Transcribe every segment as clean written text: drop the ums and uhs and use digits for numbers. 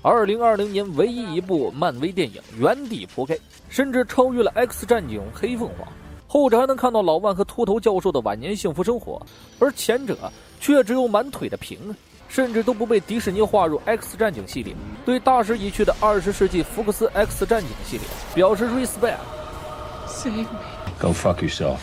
2020年唯一一部漫威电影原地铺盖，甚至超越了 X 战警黑凤凰。后者还能看到老万和秃头教授的晚年幸福生活，而前者却只有满腿的平，甚至都不被迪士尼划入 X 战警系列。对大势已去的20世纪福克斯 X 战警系列表示 respect。Save me. Go fuck yourself.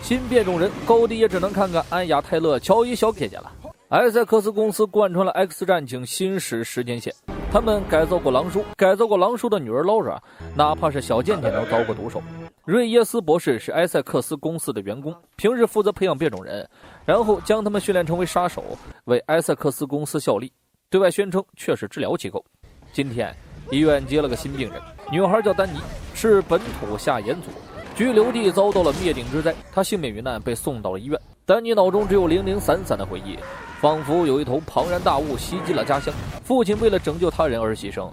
新变种人高迪也只能看看安雅泰勒乔伊小姐姐了。埃塞克斯公司贯穿了 X 战警新史时间线，他们改造过狼叔，改造过狼叔的女儿劳拉，哪怕是小贱贱都遭过毒手。瑞耶斯博士是埃塞克斯公司的员工，平日负责培养变种人，然后将他们训练成为杀手，为埃塞克斯公司效力，对外宣称却是治疗机构。今天医院接了个新病人，女孩叫丹尼，是本土夏彦族，居留地遭到了灭顶之灾，她幸免于难，被送到了医院。丹尼脑中只有零零散散的回忆，仿佛有一头庞然大物袭击了家乡，父亲为了拯救他人而牺牲，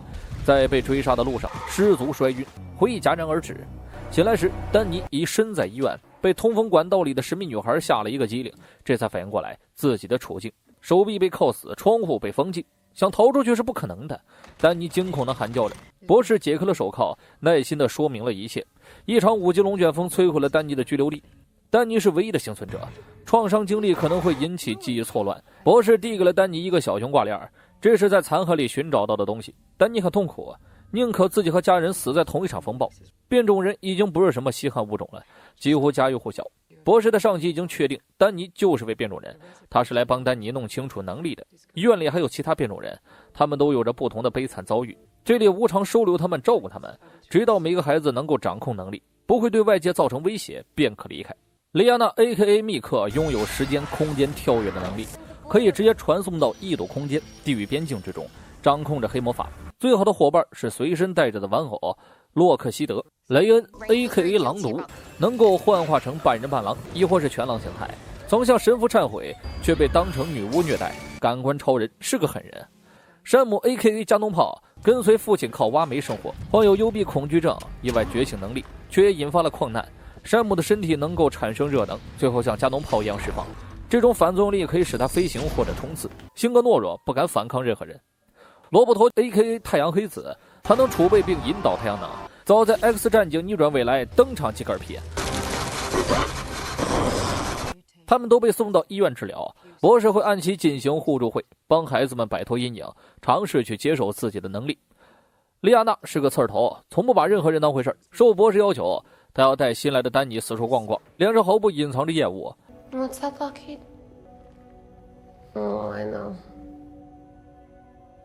在被追杀的路上失足摔晕，回忆戛然而止。醒来时，丹尼已身在医院，被通风管道里的神秘女孩吓了一个激灵，这才反应过来自己的处境，手臂被铐死，窗户被封禁，想逃出去是不可能的。丹尼惊恐地喊叫着，博士解开了手铐，耐心地说明了一切。一场5级龙卷风摧毁了丹尼的居留地，丹尼是唯一的幸存者，创伤经历可能会引起记忆错乱。博士递给了丹尼一个小熊挂链，这是在残骸里寻找到的东西。丹尼很痛苦，宁可自己和家人死在同一场风暴。变种人已经不是什么稀罕物种了，几乎家喻户晓。博士的上级已经确定丹尼就是位变种人，他是来帮丹尼弄清楚能力的。医院里还有其他变种人，他们都有着不同的悲惨遭遇，这里无偿收留他们，照顾他们，直到每个孩子能够掌控能力，不会对外界造成威胁，便可离开。莉亚娜 AKA 密克拥有时间空间跳跃的能力，可以直接传送到异度空间、地域边境之中，掌控着黑魔法。最好的伙伴是随身带着的玩偶洛克希德。雷恩 AKA 狼毒，能够幻化成半人半狼，亦或是全狼形态。曾向神父忏悔，却被当成女巫虐待，感官超人，是个狠人。山姆 AKA 加农炮，跟随父亲靠挖煤生活，患有幽闭恐惧症，意外觉醒能力，却也引发了矿难。山姆的身体能够产生热能，最后像加农炮一样释放，这种反作用力可以使他飞行或者冲刺，性格懦弱，不敢反抗任何人。罗伯托 AKA 太阳黑子，他能储备并引导太阳能，早在 X 战警逆转未来登场即嗝屁。他们都被送到医院治疗，博士会按期进行互助会，帮孩子们摆脱阴影，尝试去接受自己的能力。莉亚娜是个刺儿头，从不把任何人当回事，受博士要求，他要带新来的丹尼四处逛逛，脸上毫不隐藏着厌恶。 What's that, Lockheed? Oh, I know.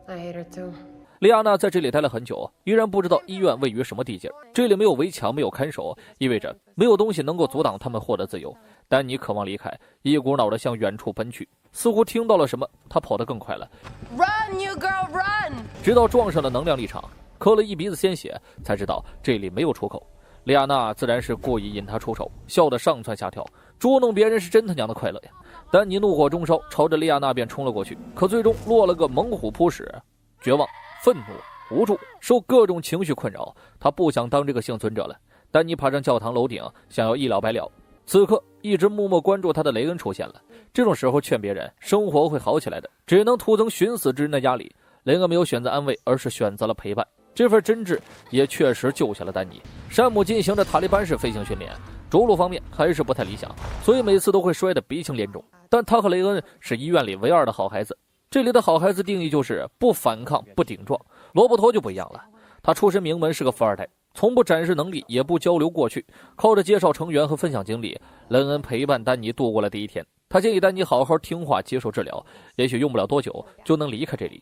I hate her too. 莉亚娜在这里待了很久，依然不知道医院位于什么地界。这里没有围墙，没有看守，意味着没有东西能够阻挡他们获得自由。丹尼渴望离开，一股脑地向远处奔去，似乎听到了什么，他跑得更快了。 Run, you girl, run! 直到撞上了能量立场，磕了一鼻子鲜血，才知道这里没有出口。莉亚娜自然是故意引他出手，笑得上蹿下跳，捉弄别人是真他娘的快乐呀！丹尼怒火中烧，朝着莉亚娜便冲了过去，可最终落了个猛虎扑食。绝望、愤怒、无助，受各种情绪困扰，他不想当这个幸存者了。丹尼爬上教堂楼顶，想要一了百了。此刻，一直默默关注他的雷恩出现了。这种时候劝别人，生活会好起来的，只能徒增寻死之人的压力。雷恩没有选择安慰，而是选择了陪伴。这份真挚也确实救下了丹尼。山姆进行着塔利班式飞行训练，着陆方面还是不太理想，所以每次都会摔得鼻青脸肿。但他和雷恩是医院里唯二的好孩子。这里的好孩子定义就是不反抗、不顶撞。罗伯托就不一样了，他出身名门，是个富二代，从不展示能力，也不交流过去，靠着介绍成员和分享经历，雷恩陪伴丹尼度过了第一天。他建议丹尼好好听话，接受治疗，也许用不了多久就能离开这里。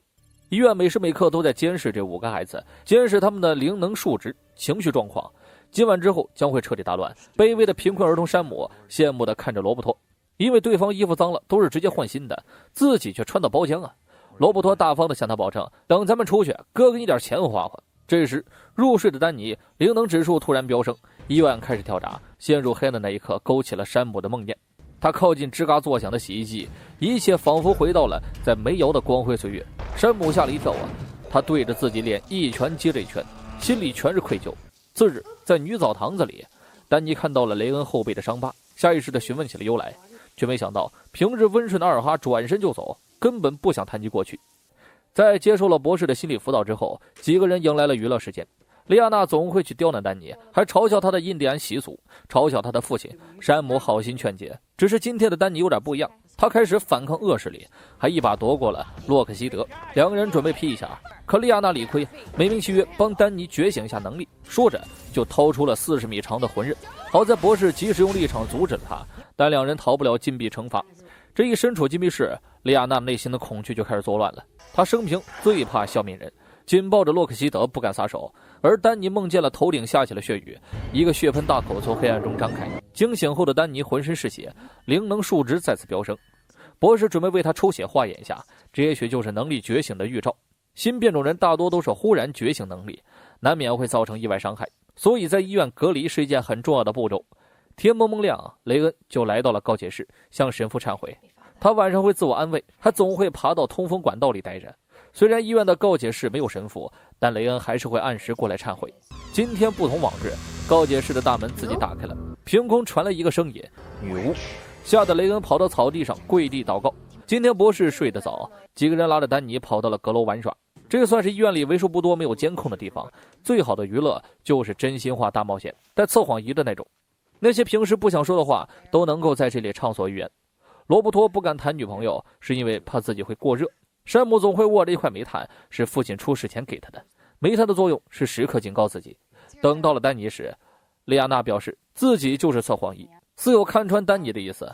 医院每时每刻都在监视这5个孩子，监视他们的灵能数值、情绪状况。今晚之后将会彻底大乱。卑微的贫困儿童山姆羡慕地看着罗伯托，因为对方衣服脏了都是直接换新的，自己却穿到包浆啊。罗伯托大方地向他保证，等咱们出去，哥给你点钱花花。这时入睡的丹尼灵能指数突然飙升，医院开始跳闸，陷入黑暗的那一刻勾起了山姆的梦魇。他靠近吱嘎作响的洗衣机，一切仿佛回到了在煤窑的光辉岁月。山姆吓了一跳啊，他对着自己脸一拳接着一拳，心里全是愧疚。次日在女澡堂子里，丹尼看到了雷恩后背的伤疤，下意识地询问起了由来，却没想到平日温顺的二哈转身就走，根本不想谈及过去。在接受了博士的心理辅导之后，几个人迎来了娱乐时间。莉亚娜总会去刁难丹尼，还嘲笑他的印第安习俗，嘲笑他的父亲。山姆好心劝解，只是今天的丹尼有点不一样，他开始反抗恶势力，还一把夺过了洛克希德。两个人准备劈一下，可莉亚娜理亏，美名其曰帮丹尼觉醒一下能力，说着就掏出了40米长的魂刃。好在博士及时用立场阻止了他，但两人逃不了禁闭惩罚。这一身处禁闭室，莉亚娜内心的恐惧就开始作乱了。她生平最怕笑面人，紧抱着洛克希德不敢撒手，而丹尼梦见了头顶下起了血雨，一个血盆大口从黑暗中张开。惊醒后的丹尼浑身是血，灵能数值再次飙升。博士准备为他抽血化验一下，这也许就是能力觉醒的预兆。新变种人大多都是忽然觉醒能力，难免会造成意外伤害，所以在医院隔离是一件很重要的步骤。天蒙蒙亮，雷恩就来到了告解室，向神父忏悔。他晚上会自我安慰，还总会爬到通风管道里待着。虽然医院的告解室没有神父，但雷恩还是会按时过来忏悔。今天不同往日，告解室的大门自己打开了，凭空传来一个声音：女巫。吓得雷恩跑到草地上跪地祷告。今天博士睡得早，几个人拉着丹尼跑到了阁楼玩耍。这算是医院里为数不多没有监控的地方，最好的娱乐就是真心话大冒险，带测谎仪的那种。那些平时不想说的话都能够在这里畅所欲言。罗伯托不敢谈女朋友，是因为怕自己会过热。山姆总会握着一块煤炭，是父亲出事前给他的。煤炭的作用是时刻警告自己。等到了丹尼时，莉亚娜表示自己就是测谎仪，似有看穿丹尼的意思。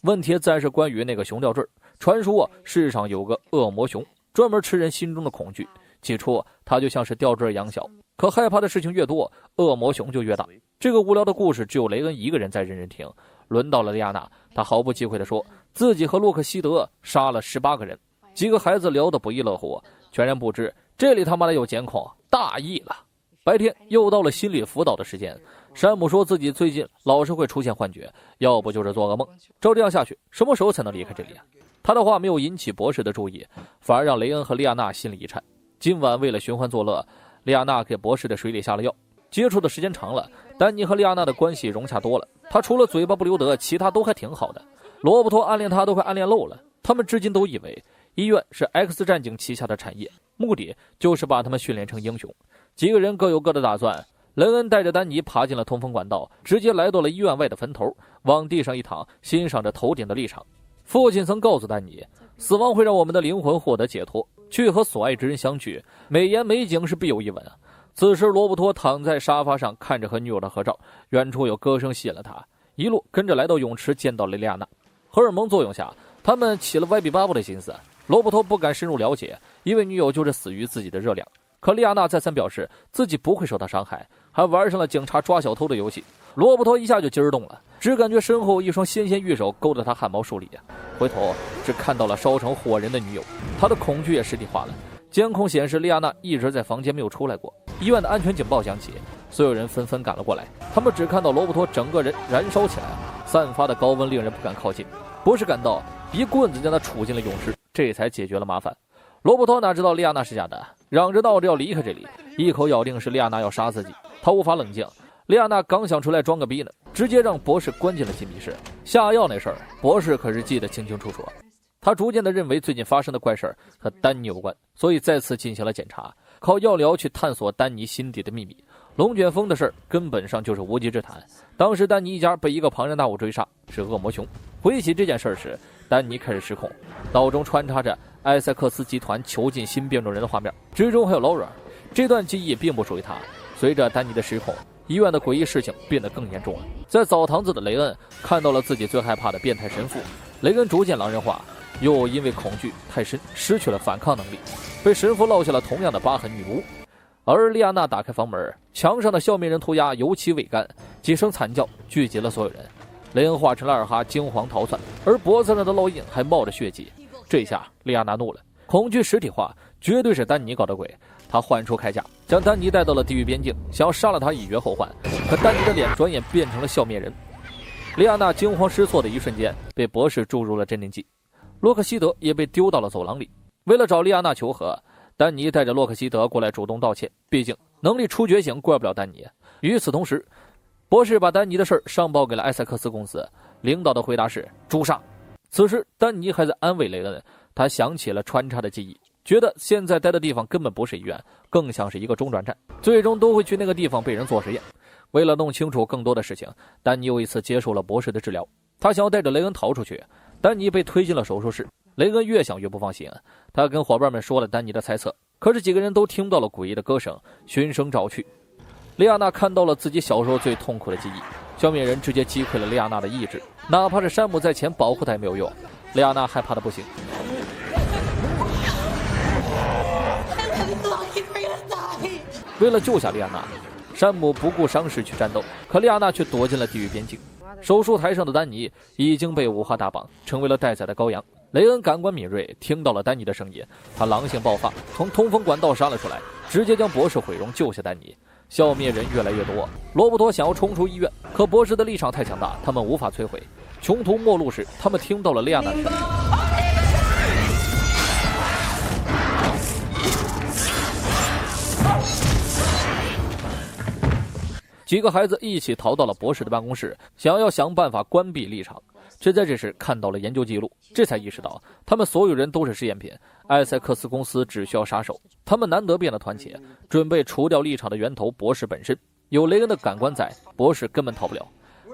问题自然是关于那个熊吊坠。传说世上有个恶魔熊，专门吃人心中的恐惧。起初它就像是吊坠一样小，可害怕的事情越多，恶魔熊就越大。这个无聊的故事只有雷恩一个人在认真听。轮到了莉亚娜，她毫不忌讳地说自己和洛克希德杀了18个人。几个孩子聊得不亦乐乎，全然不知这里他妈的有监控，大意了。白天又到了心理辅导的时间，山姆说自己最近老是会出现幻觉，要不就是做噩梦。照这样下去，什么时候才能离开这里啊？他的话没有引起博士的注意，反而让雷恩和莉亚娜心里一颤。今晚为了寻欢作乐，莉亚娜给博士的水里下了药。接触的时间长了，丹尼和莉亚娜的关系融洽多了。他除了嘴巴不留德，其他都还挺好的。罗伯托暗恋他都快暗恋漏了。他们至今都以为医院是 X 战警旗下的产业，目的就是把他们训练成英雄。几个人各有各的打算。雷恩带着丹尼爬进了通风管道，直接来到了医院外的坟头，往地上一躺，欣赏着头顶的立场。父亲曾告诉丹尼，死亡会让我们的灵魂获得解脱，去和所爱之人相聚，美言美景是必有一吻啊。此时罗伯托躺在沙发上看着和女友的合照，远处有歌声吸引了他，一路跟着来到泳池，见到了莉亚娜。荷尔蒙作用下，他们起了歪比巴布的心思。罗伯托不敢深入了解，因为女友就是死于自己的热量。可莉亚娜再三表示自己不会受到伤害，还玩上了警察抓小偷的游戏。罗伯托一下就激动了，只感觉身后一双纤纤玉手勾得他汗毛竖立，回头只看到了烧成火人的女友，他的恐惧也实体化了。监控显示莉亚娜一直在房间没有出来过。医院的安全警报响起，所有人纷纷赶了过来，他们只看到罗伯托整个人燃烧起来，散发的高温令人不敢靠近。博士赶到，一棍子将他杵进了泳池，这才解决了麻烦。罗伯托哪知道莉亚娜是假的，嚷着闹着要离开这里，一口咬定是莉亚娜要杀自己。他无法冷静，莉亚娜刚想出来装个逼呢，直接让博士关进了禁闭室。下药那事儿，博士可是记得清清楚楚。他逐渐地认为最近发生的怪事儿和丹尼有关，所以再次进行了检查，靠药疗去探索丹尼心底的秘密。龙卷风的事儿根本上就是无稽之谈。当时丹尼一家被一个庞然大物追杀，是恶魔熊。回忆起这件事时，丹尼开始失控，脑中穿插着埃塞克斯集团囚禁新变种人的画面，之中还有劳尔。这段记忆并不属于他。随着丹尼的失控，医院的诡异事情变得更严重了。在澡堂子的雷恩看到了自己最害怕的变态神父，雷恩逐渐狼人化，又因为恐惧太深失去了反抗能力，被神父落下了同样的疤痕女巫。而莉亚娜打开房门，墙上的笑面人涂鸦油漆未干，几声惨叫聚集了所有人。雷恩化成了二哈惊慌逃窜，而脖子上的烙印还冒着血迹。这下莉亚娜怒了，恐惧实体化，绝对是丹尼搞的鬼。他唤出铠甲，将丹尼带到了地狱边境，想要杀了他以绝后患。可丹尼的脸转眼变成了笑面人。莉亚娜惊慌失措的一瞬间，被博士注入了镇定剂。洛克希德也被丢到了走廊里。为了找莉亚娜求和，丹尼带着洛克希德过来主动道歉，毕竟能力初觉醒怪不了丹尼。与此同时，博士把丹尼的事上报给了埃塞克斯公司，领导的回答是诛杀。此时丹尼还在安慰雷恩，他想起了穿插的记忆，觉得现在待的地方根本不是医院，更像是一个中转站，最终都会去那个地方被人做实验。为了弄清楚更多的事情，丹尼又一次接受了博士的治疗。他想要带着雷恩逃出去，丹尼被推进了手术室。雷恩越想越不放心，他跟伙伴们说了丹尼的猜测，可是几个人都听到了诡异的歌声，循声找去。莉亚娜看到了自己小时候最痛苦的记忆，消灭人直接击溃了莉亚娜的意志，哪怕是山姆在前保护她也没有用，莉亚娜害怕的不行。为了救下莉亚娜，山姆不顾伤势去战斗，可莉亚娜却躲进了地狱边境。手术台上的丹尼已经被五花大绑，成为了待宰的羔羊。雷恩感官敏锐，听到了丹尼的声音，他狼性爆发，从通风管道杀了出来，直接将博士毁容，救下丹尼。消灭人越来越多，罗伯托想要冲出医院，可博士的立场太强大，他们无法摧毁。穷途末路时，他们听到了莉亚娜的声音。几个孩子一起逃到了博士的办公室，想办法关闭立场。却在这时看到了研究记录，这才意识到他们所有人都是试验品，艾塞克斯公司只需要杀手。他们难得变得团结，准备除掉立场的源头博士本身。有雷恩的感官在，博士根本逃不了。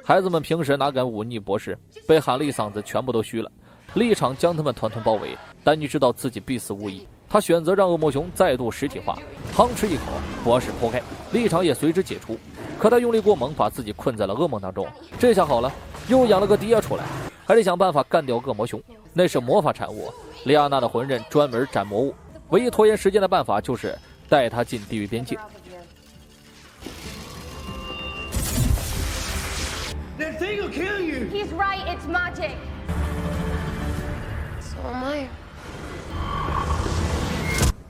孩子们平时哪敢忤逆博士，被喊了一嗓子全部都虚了。立场将他们团团包围，丹尼知道自己必死无疑，他选择让恶魔熊再度实体化，汤吃一口，博士破开，立场也随之解除。可他用力过猛，把自己困在了噩梦当中。这下好了，又养了个爹出来，还得想办法干掉恶魔熊。那是魔法产物，莉亚娜的魂刃专门斩魔物，唯一拖延时间的办法就是带他进地狱边境。That thing will kill you. He's right, it's magic. So am I.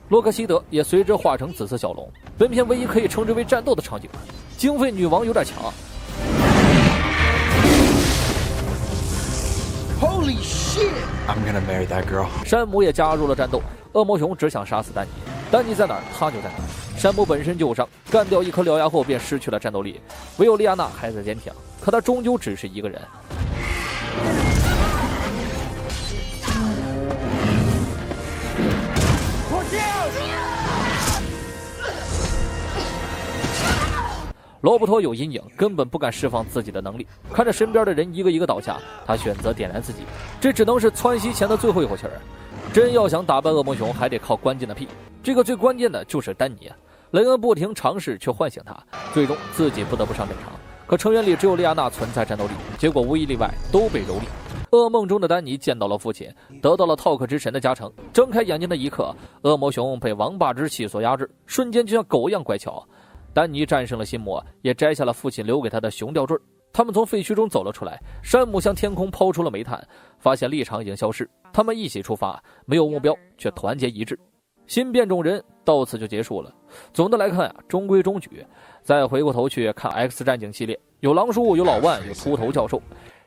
洛克希德也随之化成紫色小龙。本片唯一可以称之为战斗的场景，经费女王有点强。Holy shit! I'm gonna marry that girl. 山姆也加入了战斗，恶魔熊只想杀死丹尼，丹尼在哪儿他就在哪儿。山姆本身就有伤，干掉一颗獠牙后便失去了战斗力，唯有莉亚娜还在坚强，可她终究只是一个人。罗伯托有阴影，根本不敢释放自己的能力。看着身边的人一个一个倒下，他选择点燃自己，这只能是窜袭前的最后一口气儿。真要想打败恶魔熊，还得靠关键的屁。这个最关键的就是丹尼。雷恩不停尝试去唤醒他，最终自己不得不上战场。可成员里只有莉亚娜存在战斗力，结果无一例外都被蹂躏。噩梦中的丹尼见到了父亲，得到了套克之神的加成。睁开眼睛的一刻，恶魔熊被王霸之气所压制，瞬间就像狗一样乖巧。丹尼战胜了心魔，也摘下了父亲留给他的熊吊坠。他们从废墟中走了出来，山姆向天空抛出了煤炭，发现立场已经消失。他们一起出发，没有目标，却团结一致。新变种人到此就结束了。总的来看啊，中规中矩。再回过头去看 X 战警系列，有狼叔，有老万，有秃头教授，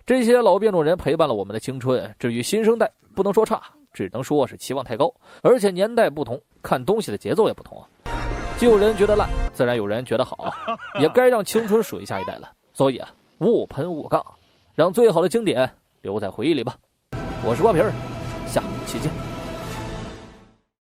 这些老变种人陪伴了我们的青春。至于新生代，不能说差，只能说是期望太高，而且年代不同，看东西的节奏也不同啊。既有人觉得烂，自然有人觉得好，也该让青春属于下一代了。所以啊，勿喷勿杠，让最好的经典留在回忆里吧。我是瓜皮儿，下期见。